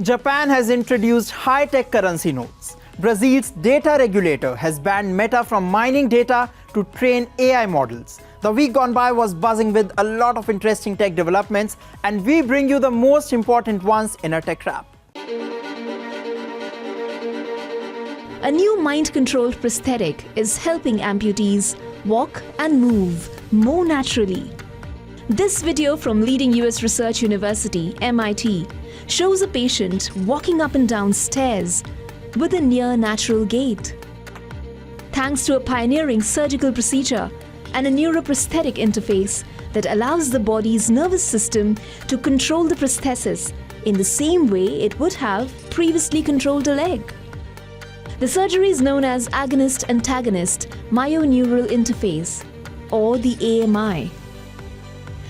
Japan has introduced high-tech currency notes. Brazil's data regulator has banned Meta from mining data to train AI models. The week gone by was buzzing with a lot of interesting tech developments, and we bring you the most important ones in a tech wrap. A new mind-controlled prosthetic is helping amputees walk and move more naturally. This video from leading US research university, MIT, shows a patient walking up and down stairs with a near-natural gait. Thanks to a pioneering surgical procedure and a neuroprosthetic interface that allows the body's nervous system to control the prosthesis in the same way it would have previously controlled a leg. The surgery is known as agonist-antagonist myoneural interface, or the AMI.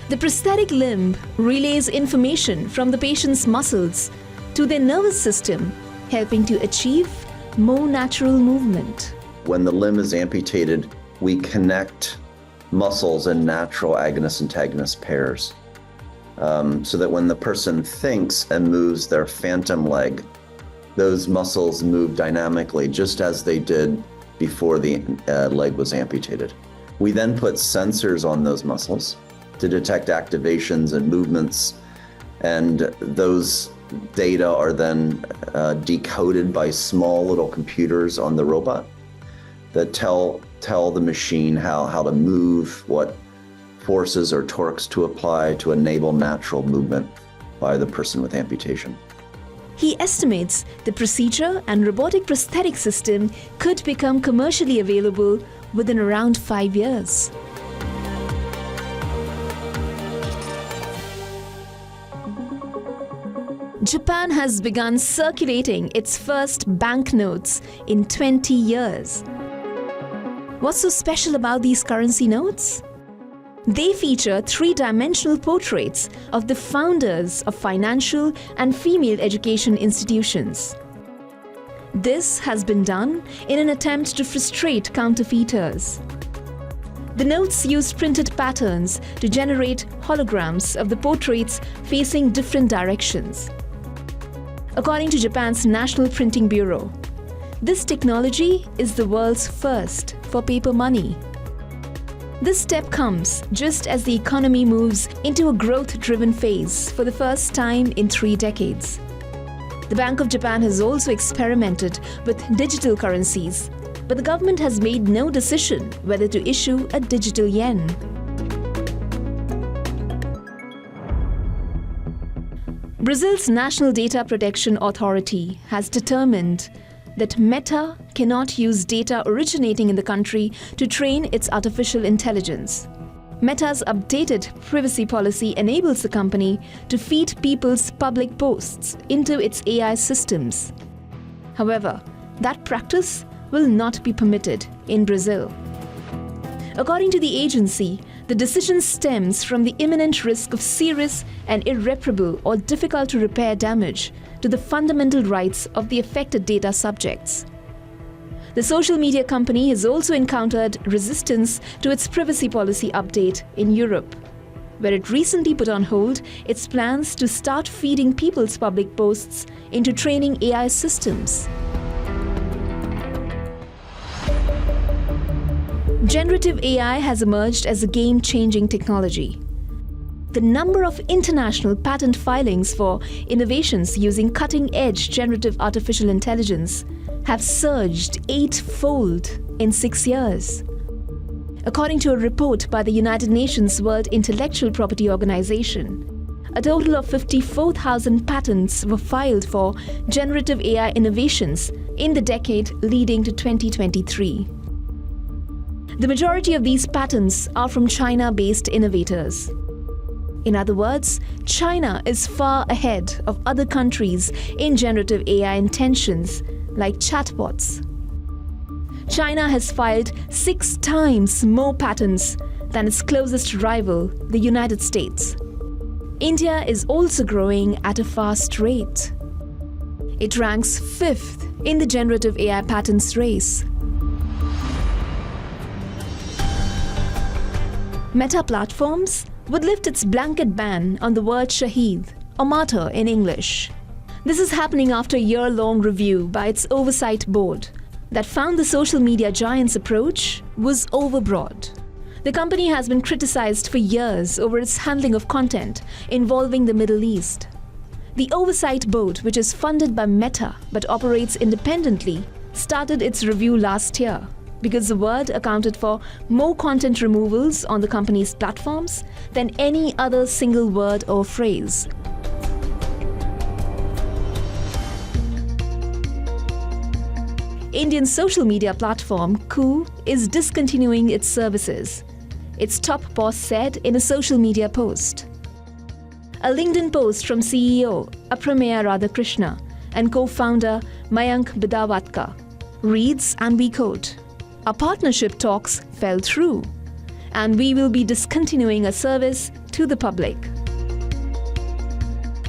The prosthetic limb relays information from the patient's muscles to their nervous system, helping to achieve more natural movement. When the limb is amputated, we connect muscles in natural agonist-antagonist pairs, so that when the person thinks and moves their phantom leg, those muscles move dynamically just as they did before the leg was amputated. We then put sensors on those muscles to detect activations and movements, and those data are then decoded by small little computers on the robot that tell the machine how to move, what forces or torques to apply to enable natural movement by the person with amputation. He estimates the procedure and robotic prosthetic system could become commercially available within around 5 years. Japan has begun circulating its first banknotes in 20 years. What's so special about these currency notes? They feature three-dimensional portraits of the founders of financial and female education institutions. This has been done in an attempt to frustrate counterfeiters. The notes use printed patterns to generate holograms of the portraits facing different directions. According to Japan's National Printing Bureau, this technology is the world's first for paper money. This step comes just as the economy moves into a growth-driven phase for the first time in 3 decades. The Bank of Japan has also experimented with digital currencies, but the government has made no decision whether to issue a digital yen. Brazil's National Data Protection Authority has determined that Meta cannot use data originating in the country to train its artificial intelligence. Meta's updated privacy policy enables the company to feed people's public posts into its AI systems. However, that practice will not be permitted in Brazil. According to the agency, the decision stems from the imminent risk of serious and irreparable or difficult to repair damage to the fundamental rights of the affected data subjects. The social media company has also encountered resistance to its privacy policy update in Europe, where it recently put on hold its plans to start feeding people's public posts into training AI systems. Generative AI has emerged as a game-changing technology. The number of international patent filings for innovations using cutting-edge generative artificial intelligence have surged 8-fold in 6 years. According to a report by the United Nations World Intellectual Property Organization, a total of 54,000 patents were filed for generative AI innovations in the decade leading to 2023. The majority of these patents are from China-based innovators. In other words, China is far ahead of other countries in generative AI intentions, like chatbots. China has filed 6 times more patents than its closest rival, the United States. India is also growing at a fast rate. It ranks 5th in the generative AI patents race. Meta Platforms would lift its blanket ban on the word Shaheed, or martyr in English. This is happening after a year-long review by its oversight board that found the social media giant's approach was overbroad. The company has been criticized for years over its handling of content involving the Middle East. The oversight board, which is funded by Meta but operates independently, started its review last year because the word accounted for more content removals on the company's platforms than any other single word or phrase. Indian social media platform Coup is discontinuing its services, its top boss said in a social media post. A LinkedIn post from CEO Aprameya Radhakrishna and co-founder Mayank Bidavatka reads, and we quote, "Our partnership talks fell through, and we will be discontinuing a service to the public."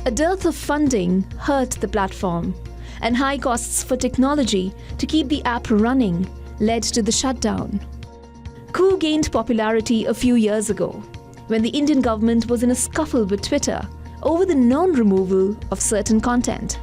A dearth of funding hurt the platform, and high costs for technology to keep the app running led to the shutdown. Coup gained popularity a few years ago when the Indian government was in a scuffle with Twitter over the non-removal of certain content.